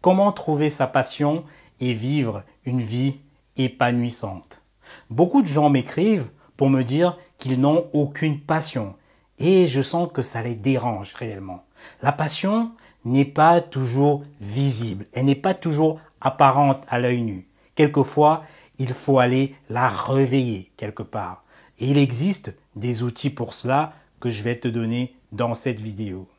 Comment trouver sa passion et vivre une vie épanouissante? Beaucoup de gens m'écrivent pour me dire qu'ils n'ont aucune passion et je sens que ça les dérange réellement. La passion n'est pas toujours visible, elle n'est pas toujours apparente à l'œil nu. Quelquefois, il faut aller la réveiller quelque part. Et il existe des outils pour cela que je vais te donner dans cette vidéo.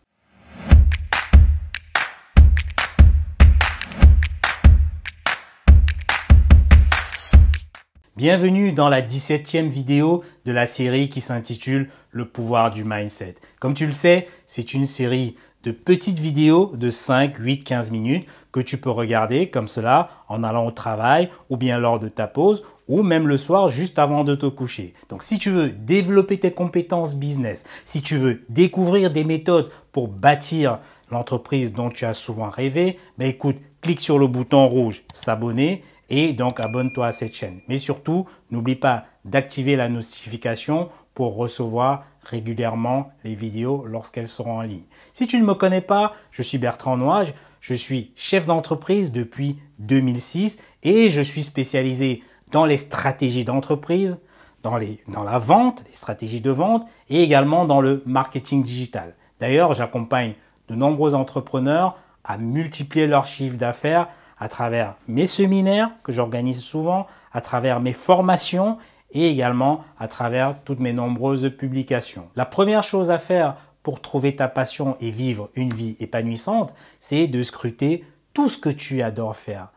Bienvenue dans la 17e vidéo de la série qui s'intitule Le pouvoir du mindset. Comme tu le sais, c'est une série de petites vidéos de 5, 8, 15 minutes que tu peux regarder comme cela en allant au travail ou bien lors de ta pause ou même le soir juste avant de te coucher. Donc si tu veux développer tes compétences business, si tu veux découvrir des méthodes pour bâtir l'entreprise dont tu as souvent rêvé, ben écoute, clique sur le bouton rouge s'abonner et donc abonne-toi à cette chaîne. Mais surtout, n'oublie pas d'activer la notification pour recevoir régulièrement les vidéos lorsqu'elles seront en ligne. Si tu ne me connais pas, je suis Bertrand Nouage, je suis chef d'entreprise depuis 2006 et je suis spécialisé dans les stratégies d'entreprise, dans la vente, les stratégies de vente et également dans le marketing digital. D'ailleurs, j'accompagne de nombreux entrepreneurs à multiplier leur chiffre d'affaires à travers mes séminaires que j'organise souvent, à travers mes formations et également à travers toutes mes nombreuses publications. La première chose à faire pour trouver ta passion et vivre une vie épanouissante, c'est de scruter tout ce que tu adores faire.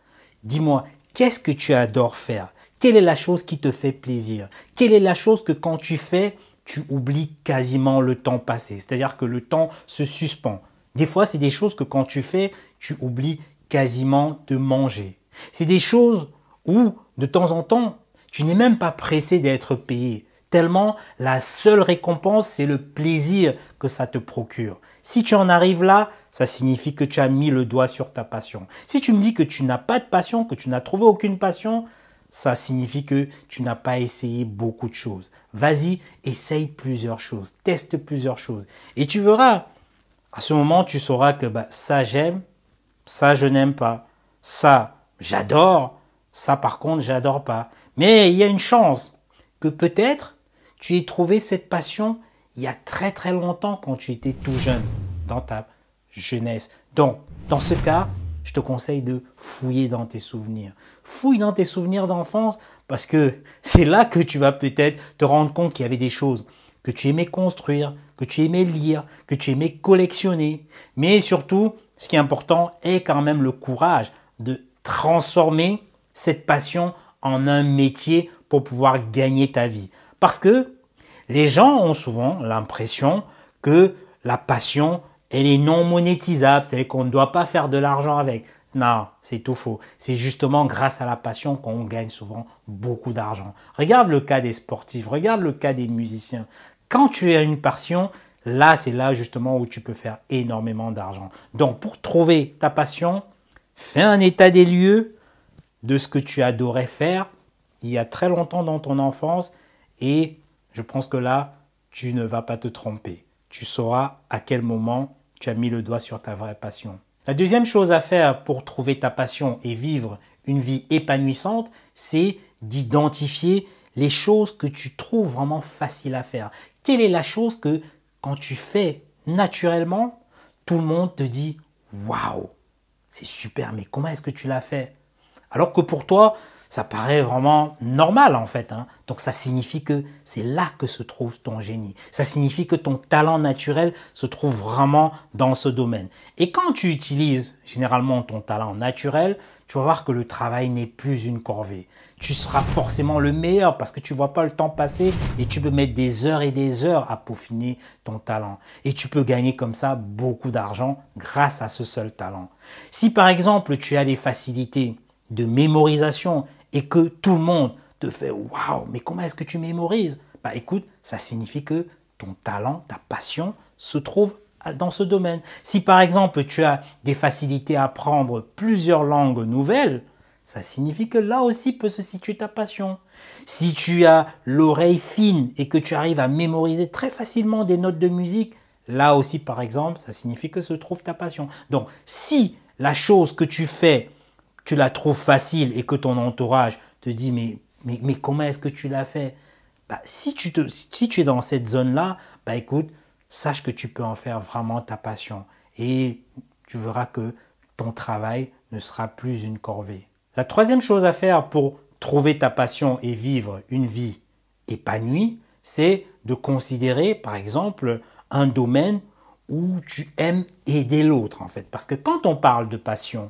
Dis-moi, qu'est-ce que tu adores faire? Quelle est la chose qui te fait plaisir? Quelle est la chose que quand tu fais, tu oublies quasiment le temps passé? C'est-à-dire que le temps se suspend. Des fois, c'est des choses que quand tu fais, tu oublies quasiment de manger. C'est des choses où, de temps en temps, tu n'es même pas pressé d'être payé, tellement la seule récompense, c'est le plaisir que ça te procure. Si tu en arrives là, ça signifie que tu as mis le doigt sur ta passion. Si tu me dis que tu n'as pas de passion, que tu n'as trouvé aucune passion, ça signifie que tu n'as pas essayé beaucoup de choses. Vas-y, essaye plusieurs choses, teste plusieurs choses. Et tu verras, à ce moment, tu sauras que ça j'aime, ça, je n'aime pas. Ça, j'adore. Ça, par contre, j'adore pas. Mais il y a une chance que peut-être tu aies trouvé cette passion il y a très très longtemps quand tu étais tout jeune, dans ta jeunesse. Donc, dans ce cas, je te conseille de fouiller dans tes souvenirs. Fouille dans tes souvenirs d'enfance parce que c'est là que tu vas peut-être te rendre compte qu'il y avait des choses que tu aimais construire, que tu aimais lire, que tu aimais collectionner. Mais surtout, ce qui est important est quand même le courage de transformer cette passion en un métier pour pouvoir gagner ta vie. Parce que les gens ont souvent l'impression que la passion, elle est non monétisable, c'est-à-dire qu'on ne doit pas faire de l'argent avec. Non, c'est tout faux. C'est justement grâce à la passion qu'on gagne souvent beaucoup d'argent. Regarde le cas des sportifs, regarde le cas des musiciens. Quand tu as une passion, là, c'est là justement où tu peux faire énormément d'argent. Donc, pour trouver ta passion, fais un état des lieux de ce que tu adorais faire il y a très longtemps dans ton enfance et je pense que là, tu ne vas pas te tromper. Tu sauras à quel moment tu as mis le doigt sur ta vraie passion. La deuxième chose à faire pour trouver ta passion et vivre une vie épanouissante, c'est d'identifier les choses que tu trouves vraiment faciles à faire. Quelle est la chose que quand tu fais naturellement, tout le monde te dit « Waouh, c'est super, mais comment est-ce que tu l'as fait ?» Alors que pour toi, ça paraît vraiment normal en fait. Donc ça signifie que c'est là que se trouve ton génie. Ça signifie que ton talent naturel se trouve vraiment dans ce domaine. Et quand tu utilises généralement ton talent naturel, tu vas voir que le travail n'est plus une corvée. Tu seras forcément le meilleur parce que tu ne vois pas le temps passer et tu peux mettre des heures et des heures à peaufiner ton talent. Et tu peux gagner comme ça beaucoup d'argent grâce à ce seul talent. Si par exemple tu as des facilités de mémorisation et que tout le monde te fait « Waouh, mais comment est-ce que tu mémorises ?» Écoute, ça signifie que ton talent, ta passion se trouve dans ce domaine. Si par exemple tu as des facilités à apprendre plusieurs langues nouvelles, ça signifie que là aussi peut se situer ta passion. Si tu as l'oreille fine et que tu arrives à mémoriser très facilement des notes de musique, là aussi par exemple, ça signifie que se trouve ta passion. Donc si la chose que tu fais, tu la trouves facile et que ton entourage te dit mais comment est-ce que tu l'as fait? Bah, si tu es dans cette zone-là, bah écoute, sache que tu peux en faire vraiment ta passion et tu verras que ton travail ne sera plus une corvée. La troisième chose à faire pour trouver ta passion et vivre une vie épanouie, c'est de considérer par exemple un domaine où tu aimes aider l'autre en fait. Parce que quand on parle de passion,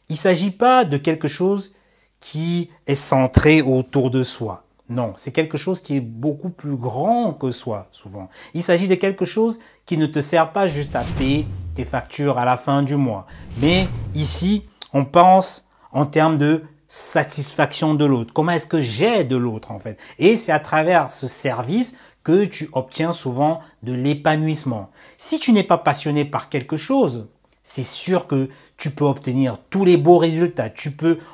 il ne s'agit pas de quelque chose qui est centré autour de soi. Non, c'est quelque chose qui est beaucoup plus grand que soi, souvent. Il s'agit de quelque chose qui ne te sert pas juste à payer tes factures à la fin du mois. Mais ici, on pense en termes de satisfaction de l'autre. Comment est-ce que j'aide l'autre, en fait? Et c'est à travers ce service que tu obtiens souvent de l'épanouissement. Si tu n'es pas passionné par quelque chose, c'est sûr que tu peux obtenir tous les beaux résultats.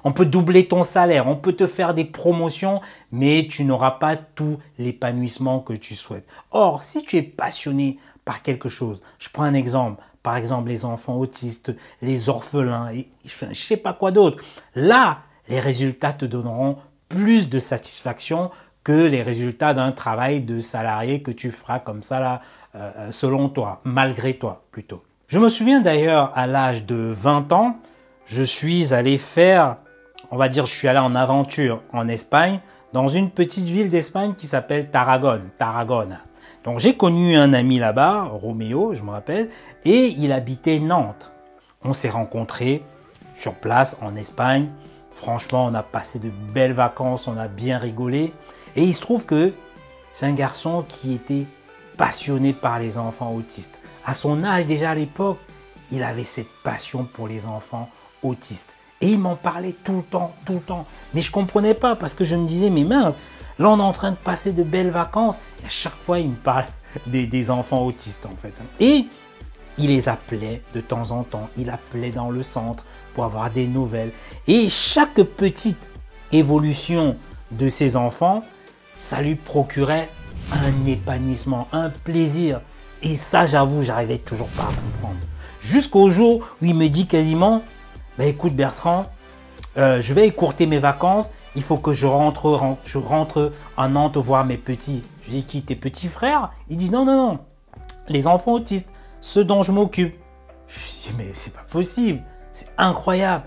On peut doubler ton salaire, on peut te faire des promotions, mais tu n'auras pas tout l'épanouissement que tu souhaites. Or, si tu es passionné par quelque chose, je prends un exemple, par exemple les enfants autistes, les orphelins, et je ne sais pas quoi d'autre. Là, les résultats te donneront plus de satisfaction que les résultats d'un travail de salarié que tu feras comme ça là, selon toi, malgré toi plutôt. Je me souviens d'ailleurs, à l'âge de 20 ans, je suis allé faire, on va dire, je suis allé en aventure en Espagne, dans une petite ville d'Espagne qui s'appelle Tarragona. Donc j'ai connu un ami là-bas, Roméo, je me rappelle, et il habitait Nantes. On s'est rencontrés sur place en Espagne. Franchement, on a passé de belles vacances, on a bien rigolé. Et il se trouve que c'est un garçon qui était passionné par les enfants autistes. À son âge déjà à l'époque, il avait cette passion pour les enfants autistes. Et il m'en parlait tout le temps. Mais je ne comprenais pas parce que je me disais, mais mince, là on est en train de passer de belles vacances. Et à chaque fois, il me parle des enfants autistes en fait. Et il les appelait de temps en temps. Il appelait dans le centre pour avoir des nouvelles. Et chaque petite évolution de ces enfants, ça lui procurait un épanouissement, un plaisir. Et ça, j'avoue, j'arrivais toujours pas à comprendre. Jusqu'au jour où il me dit quasiment, bah, écoute Bertrand, je vais écourter mes vacances, il faut que je rentre en Nantes voir mes petits. Je dis, qui, tes petits frères? Il dit, non, les enfants autistes, ceux dont je m'occupe. Je dis, mais c'est pas possible, c'est incroyable.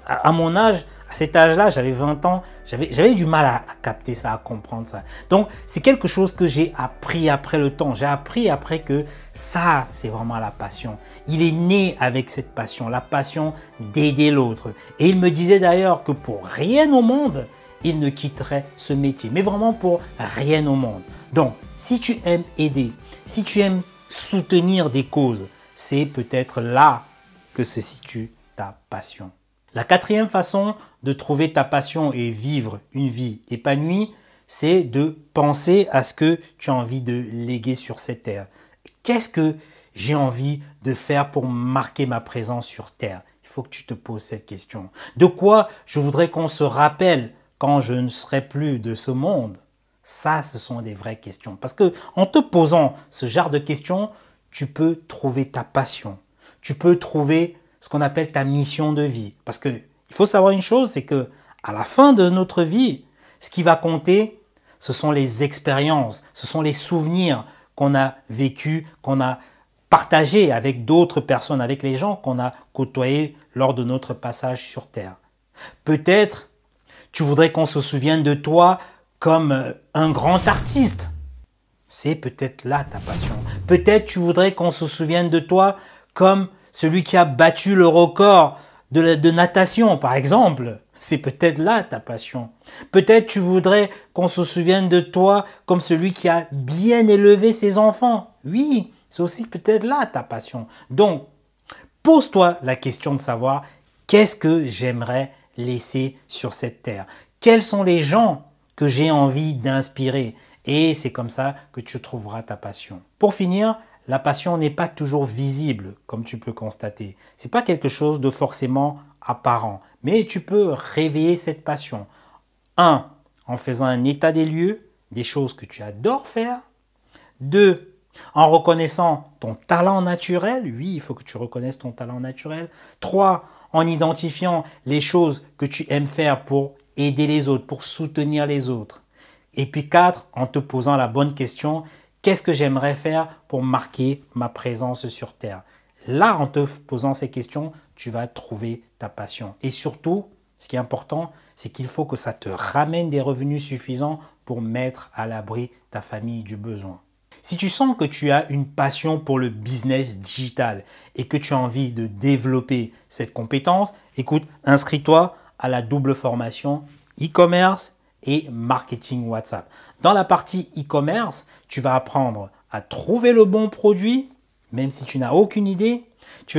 À mon âge, à cet âge-là, j'avais 20 ans, j'avais du mal à capter ça, à comprendre ça. Donc, c'est quelque chose que j'ai appris après le temps. J'ai appris après que ça, c'est vraiment la passion. Il est né avec cette passion, la passion d'aider l'autre. Et il me disait d'ailleurs que pour rien au monde, il ne quitterait ce métier. Mais vraiment pour rien au monde. Donc, si tu aimes aider, si tu aimes soutenir des causes, c'est peut-être là que se situe ta passion. La quatrième façon de trouver ta passion et vivre une vie épanouie, c'est de penser à ce que tu as envie de léguer sur cette terre. Qu'est-ce que j'ai envie de faire pour marquer ma présence sur terre? Il faut que tu te poses cette question. De quoi je voudrais qu'on se rappelle quand je ne serai plus de ce monde? Ça, ce sont des vraies questions. Parce que en te posant ce genre de questions, tu peux trouver ta passion. Tu peux trouver ce qu'on appelle ta mission de vie. Parce que il faut savoir une chose, c'est que à la fin de notre vie, ce qui va compter, ce sont les expériences, ce sont les souvenirs qu'on a vécus, qu'on a partagés avec d'autres personnes, avec les gens qu'on a côtoyés lors de notre passage sur Terre. Peut-être tu voudrais qu'on se souvienne de toi comme un grand artiste. C'est peut-être là ta passion. Peut-être tu voudrais qu'on se souvienne de toi comme celui qui a battu le record de natation, par exemple. C'est peut-être là ta passion. Peut-être tu voudrais qu'on se souvienne de toi comme celui qui a bien élevé ses enfants. Oui, c'est aussi peut-être là ta passion. Donc, pose-toi la question de savoir qu'est-ce que j'aimerais laisser sur cette terre? Quels sont les gens que j'ai envie d'inspirer? Et c'est comme ça que tu trouveras ta passion. Pour finir, la passion n'est pas toujours visible, comme tu peux constater. Ce n'est pas quelque chose de forcément apparent, mais tu peux réveiller cette passion. 1. En faisant un état des lieux, des choses que tu adores faire. 2. En reconnaissant ton talent naturel, oui, il faut que tu reconnaisses ton talent naturel. 3, en identifiant les choses que tu aimes faire pour aider les autres, pour soutenir les autres. Et puis 4, en te posant la bonne question, qu'est-ce que j'aimerais faire pour marquer ma présence sur Terre? Là, en te posant ces questions, tu vas trouver ta passion. Et surtout, ce qui est important, c'est qu'il faut que ça te ramène des revenus suffisants pour mettre à l'abri ta famille du besoin. Si tu sens que tu as une passion pour le business digital et que tu as envie de développer cette compétence, écoute, inscris-toi à la double formation e-commerce et marketing WhatsApp. Dans la partie e-commerce, tu vas apprendre à trouver le bon produit, même si tu n'as aucune idée. Tu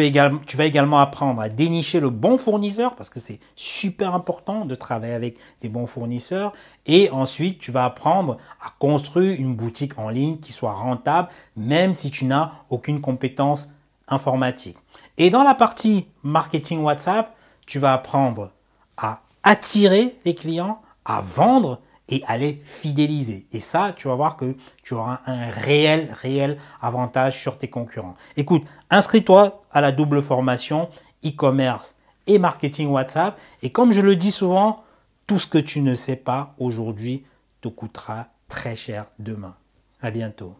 vas également apprendre à dénicher le bon fournisseur parce que c'est super important de travailler avec des bons fournisseurs. Et ensuite, tu vas apprendre à construire une boutique en ligne qui soit rentable même si tu n'as aucune compétence informatique. Et dans la partie marketing WhatsApp, tu vas apprendre à attirer les clients, à vendre et à les fidéliser. Et ça, tu vas voir que tu auras un réel avantage sur tes concurrents. Écoute, inscris-toi à la double formation e-commerce et marketing WhatsApp. Et comme je le dis souvent, tout ce que tu ne sais pas aujourd'hui te coûtera très cher demain. À bientôt.